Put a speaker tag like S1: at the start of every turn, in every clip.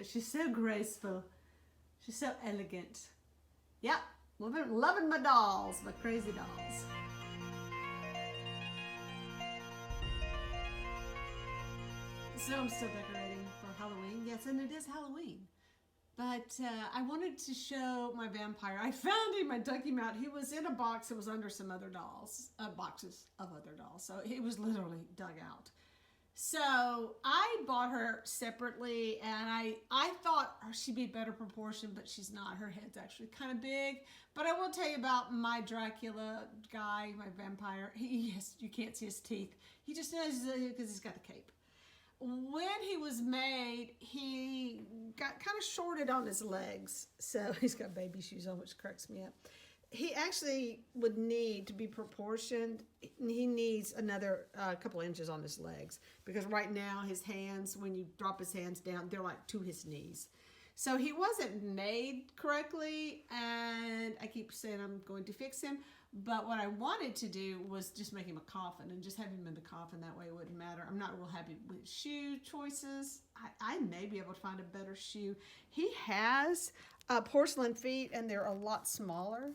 S1: She's so graceful. She's so elegant. Yep, loving my dolls, my crazy dolls. So I'm still decorating for Halloween. Yes, and it is Halloween. But I wanted to show my vampire. I found him, I dug him out. He was in a box that was under some other dolls, boxes of other dolls. So he was literally dug out. So I bought her separately, and I thought she'd be better proportioned, but she's not. Her head's actually kind of big. But I will tell you about my Dracula guy, my vampire. You can't see his teeth. He just knows because he's got the cape. When he was made, he got kind of shorted on his legs. So he's got baby shoes on, which cracks me up. He actually would need to be proportioned. He needs another couple inches on his legs, because right now his hands, when you drop his hands down, they're like to his knees. So he wasn't made correctly, and I keep saying I'm going to fix him. But what I wanted to do was just make him a coffin and just have him in the coffin. That way it wouldn't matter. I'm not real happy with shoe choices. I may be able to find a better shoe. He has porcelain feet, and they're a lot smaller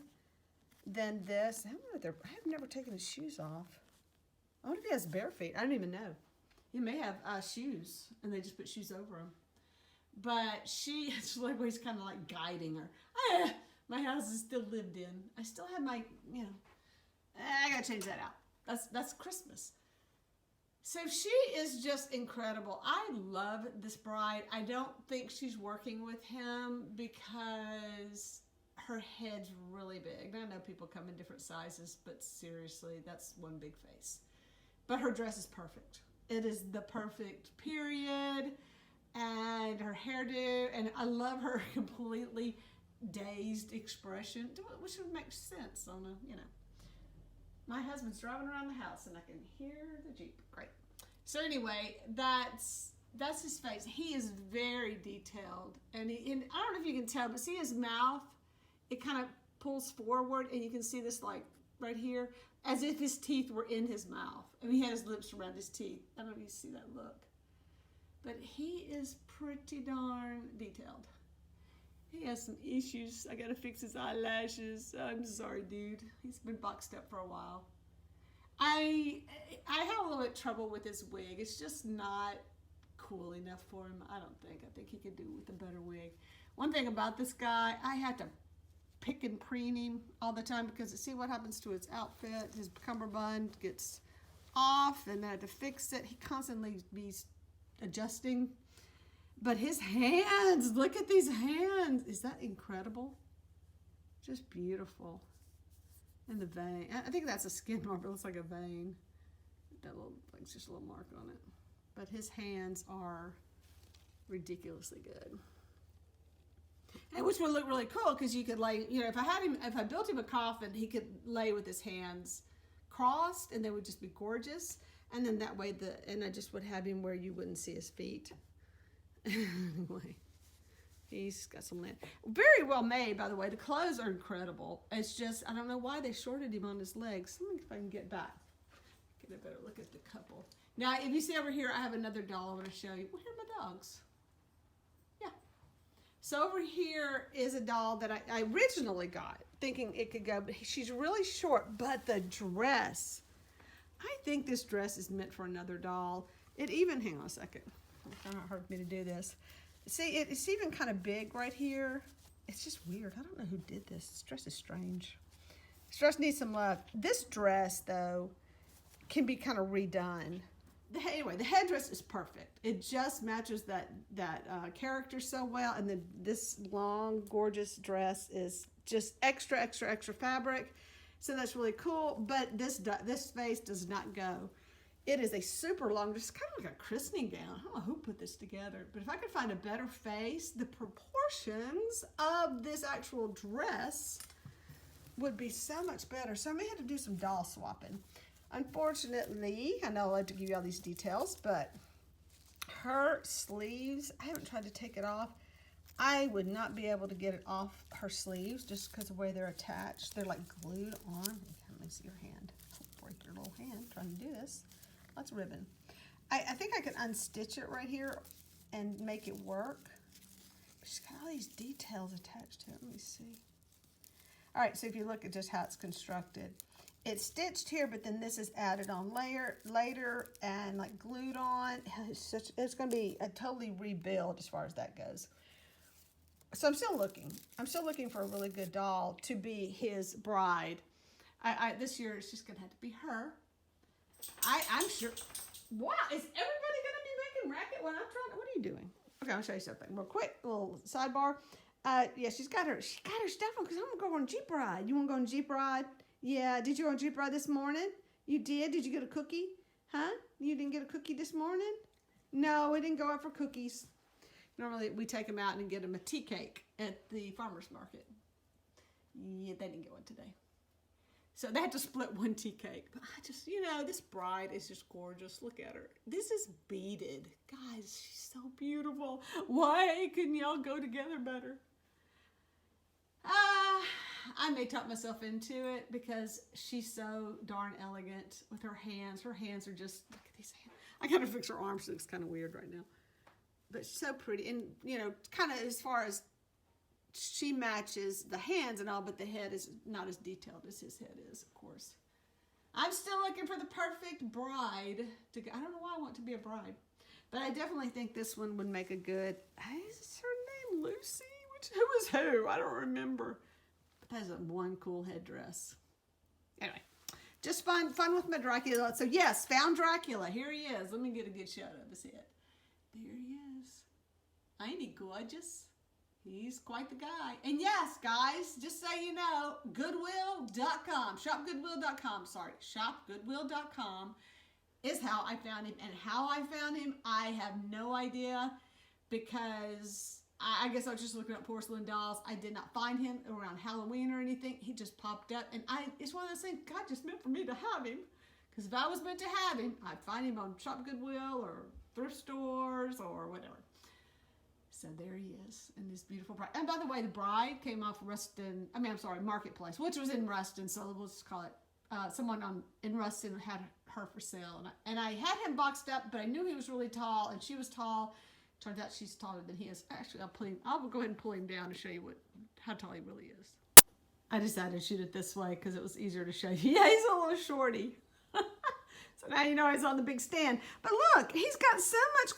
S1: than this. I've never taken his shoes off. I wonder if he has bare feet. I don't even know. He may have shoes, and they just put shoes over him. But it's like he's kind of like guiding her. My house is still lived in. I still have my, I gotta change that out. That's Christmas. So she is just incredible. I love this bride. I don't think she's working with him because her head's really big. I know people come in different sizes, but seriously, that's one big face. But her dress is perfect. It is the perfect period, and her hairdo, and I love her completely dazed expression, which would make sense on a, My husband's driving around the house, and I can hear the Jeep. Great. So anyway, that's his face. He is very detailed, and I don't know if you can tell, but see his mouth? It kind of pulls forward, and you can see this like right here, as if his teeth were in his mouth. And he had his lips around his teeth. I don't know if you see that look. But he is pretty darn detailed. He has some issues. I gotta fix his eyelashes. I'm sorry, dude. He's been boxed up for a while. I have a little bit of trouble with his wig. It's just not cool enough for him, I don't think. I think he could do with a better wig. One thing about this guy, I have to pick and preen him all the time, because see what happens to his outfit. His cummerbund gets off, and I have to fix it. He constantly be adjusting. But his hands, look at these hands. Is that incredible? Just beautiful. And the vein, I think that's a skin mark, but it looks like a vein. That little, like just a little mark on it. But his hands are ridiculously good. And which would look really cool, because you could lay, if I built him a coffin, he could lay with his hands crossed, and they would just be gorgeous. And then that way, and I just would have him where you wouldn't see his feet. Anyway, he's got some land. Very well made, by the way. The clothes are incredible. It's just, I don't know why they shorted him on his legs. Let me see if I can get back. Get a better look at the couple. Now, if you see over here, I have another doll I want to show you. Well, here are my dogs. Yeah. So over here is a doll that I originally got, thinking it could go, but she's really short. But the dress, I think this dress is meant for another doll. Hang on a second. It kind of hurt me to do this. See, it's even kind of big right here. It's just weird. I don't know who did this. This dress is strange. This dress needs some love. This dress, though, can be kind of redone. Anyway, the headdress is perfect. It just matches that character so well. And then this long, gorgeous dress is just extra, extra, extra fabric. So that's really cool. But this face does not go. It is a super long, just kind of like a christening gown. I don't know who put this together, but if I could find a better face, the proportions of this actual dress would be so much better. So I may have to do some doll swapping. Unfortunately, I know I have to give you all these details, but her sleeves, I haven't tried to take it off. I would not be able to get it off her sleeves just because of the way they're attached. They're like glued on. Let me see your hand. Don't break your little hand trying to do this. Lots of ribbon. I think I can unstitch it right here and make it work. she's got all these details attached to it. Let me see. All right, so if you look at just how it's constructed, it's stitched here, but then this is added on later and like glued on. It's going to be a totally rebuild as far as that goes. So I'm still looking. I'm still looking for a really good doll to be his bride. This year it's just going to have to be her. I'm sure. Wow, is everybody going to be making racket when I'm trying? What are you doing? Okay, I'll show you something real quick. A little sidebar. Yeah, she's got her stuff on because I'm gonna go on Jeep ride. You want to go on Jeep ride? Yeah. Did you go on Jeep ride this morning? You did. Did you get a cookie? Huh? You didn't get a cookie this morning? No, we didn't go out for cookies. Normally we take them out and get them a tea cake at the farmer's market. Yeah, they didn't get one today. So they had to split one tea cake. But I just, this bride is just gorgeous. Look at her. This is beaded. Guys, she's so beautiful. Why couldn't y'all go together better? I may talk myself into it because she's so darn elegant with her hands. Her hands are just, look at these hands. I got to fix her arms. She looks kind of weird right now. But she's so pretty. And, kind of as far as she matches the hands and all, but the head is not as detailed as his head is, of course. I'm still looking for the perfect bride. I don't know why I want to be a bride, but I definitely think this one would make a good, is her name Lucy? Who is who? I don't remember. But that's one cool headdress. Anyway, just fun with my Dracula. So yes, found Dracula. Here he is. Let me get a good shot of his head. There he is. Ain't he gorgeous? He's quite the guy. And yes, guys, just so you know, Goodwill.com, shopgoodwill.com, shopgoodwill.com is how I found him. And how I found him, I have no idea, because I guess I was just looking at porcelain dolls. I did not find him around Halloween or anything. He just popped up, and it's one of those things, God just meant for me to have him. Because if I was meant to have him, I'd find him on Shop Goodwill or thrift stores or whatever. So there he is, and this beautiful bride. And by the way, the bride came off Marketplace, which was in Ruston, so we'll just call it, someone in Ruston had her for sale. And I had him boxed up, but I knew he was really tall, and she was tall. Turns out she's taller than he is. Actually, I'll go ahead and pull him down to show you how tall he really is. I decided to shoot it this way because it was easier to show you. Yeah, he's a little shorty. So now you know he's on the big stand. But look, he's got so much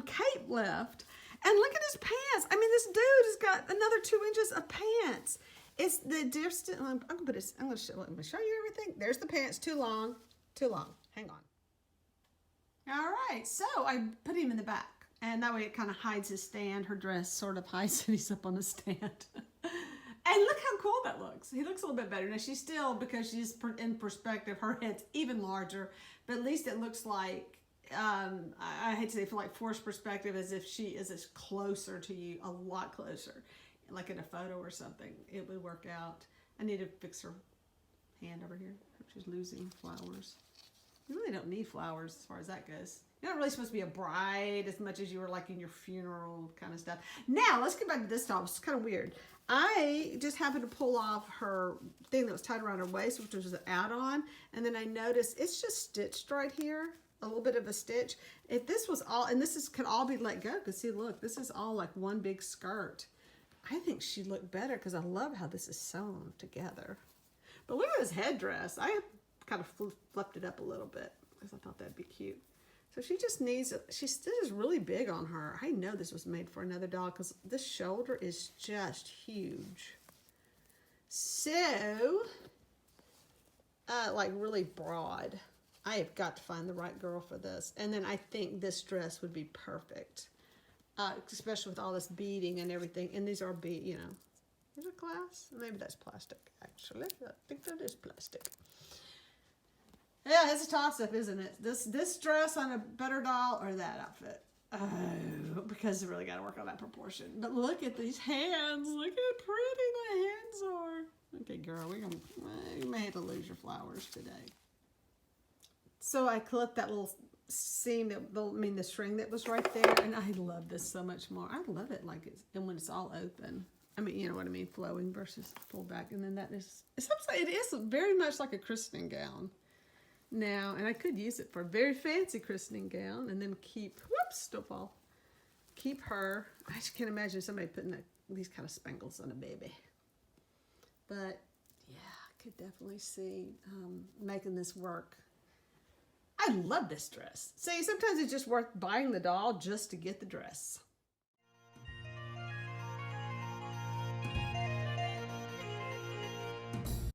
S1: cape left. And look at his pants. I mean, this dude has got another 2 inches of pants. It's the distance. I'm going to show you everything. There's the pants. Too long. Hang on. All right, so I put him in the back, and that way it kind of hides his stand. Her dress sort of hides and he's up on the stand. And look how cool that looks. He looks a little bit better. Now, she's still, because she's in perspective, her head's even larger, but at least it looks like, I hate to say, for like forced perspective, as if she is closer to you, a lot closer, like in a photo or something. It would work out. I need to fix her hand over here. She's losing flowers. You really don't need flowers as far as that goes. You're not really supposed to be a bride as much as you were like in your funeral kind of stuff. Now, let's get back to this doll. It's kind of weird. I just happened to pull off her thing that was tied around her waist, which was an add-on. And then I noticed it's just stitched right here. A little bit of a stitch. If this was all, and could all be let go, because see, look, this is all like one big skirt. I think she'd look better because I love how this is sewn together. But look at this headdress. I kind of flipped it up a little bit because I thought that'd be cute. So she just needs, this is really big on her. I know this was made for another doll because this shoulder is just huge. So, like really broad. I have got to find the right girl for this. And then I think this dress would be perfect. Especially with all this beading and everything. And these are is it glass? Maybe that's plastic, actually. I think that is plastic. Yeah, it's a toss-up, isn't it? This dress on a better doll or that outfit? Oh, because you really got to work on that proportion. But look at these hands. Look how pretty the hands are. Okay, girl, you may have to lose your flowers today. So I clipped that little seam, the string that was right there, and I love this so much more. I love it and when it's all open. I mean, you know what I mean, flowing versus pulled back. And then it is very much like a christening gown now, and I could use it for a very fancy christening gown and then keep keep her. I just can't imagine somebody putting these kind of spangles on a baby. But yeah, I could definitely see making this work. I love this dress. See, sometimes it's just worth buying the doll just to get the dress.